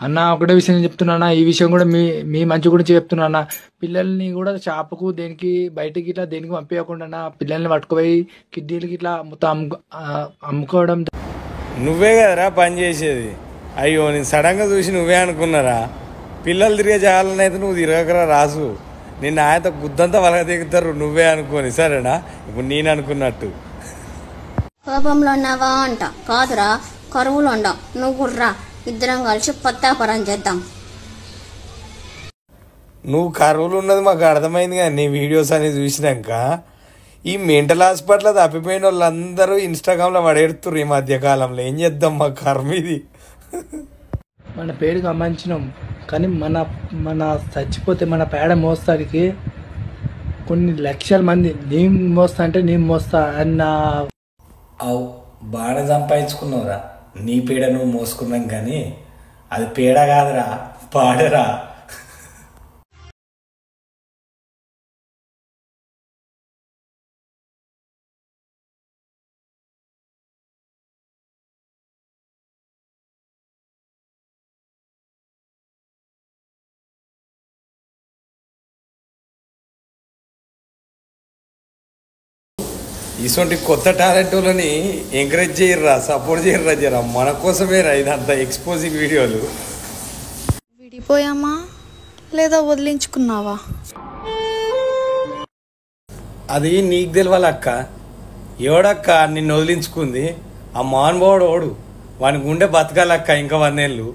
అన్న ఒకటే విషయం చెప్తున్నా, ఈ విషయం కూడా మీ మీ మంచి గురించి చెప్తున్నా. పిల్లల్ని కూడా షాపుకు దేనికి బయటికి ఇట్లా దేనికి పంపించకుండా పిల్లల్ని పట్టుకుపోయి కిడ్నీలకి ఇట్లా మొత్తం అమ్ముకోవడం. నువ్వే కదరా పని చేసేది. అయ్యో నేను సడన్గా చూసి నువ్వే అనుకున్నారా? పిల్లలు తిరిగే జాగాలని అయితే నువ్వు తిరగకరా రాసు. నిన్న ఆయనతో గుద్దంతా వలగ దిగుతారు నువ్వే అనుకోని, సరేనా? ఇప్పుడు నేను అనుకున్నట్టు. కోపంలో ఉన్నావా అంట కాదురా, కరువులో ఉండవు. నువ్వు రా, ఇద్దరం కలిసి పత్తాపరం చేద్దాం. నువ్వు కరువులు ఉన్నది మాకు అర్థమైంది కానీ నీ వీడియోస్ అనేది చూసినాక ఈ మెంటల్ హాస్పిటల్ తప్పిపోయిన వాళ్ళందరూ ఇన్స్టాగ్రామ్లో పడేడుతుర్రు ఈ మధ్యకాలంలో. ఏం చేద్దాం, మా కర్మ ఇది. మన పేరు గమనించినాం కానీ మన మన చచ్చిపోతే మన పేడ మోస్తాడికి కొన్ని లక్షల మంది నేను మోస్తా అంటే నేను మోస్తా అన్న. అవు బాగా సంపాదించుకున్నావురా, నీ పేడ నువ్వు మోసుకున్నాం కానీ అది పేడ కాదురా, పాడరా. ఇటువంటి కొత్త టాలెంట్ వాళ్ళని ఎంకరేజ్ చేయర్రా, సపోర్ట్ చేయర్రా. జరా మన కోసమే రా ఇదంతా ఎక్స్పోజింగ్ వీడియోలు. విడిపోయామా లేదా వదిలించుకున్నావా? అది నీకు తెలియాలి అక్క. ఎవడక్క నిన్ను వదిలించుకుంది? ఆ మానవాడు ఓడు, వాని గుండె బతకాలక్క ఇంకా 1 ఏళ్ళు.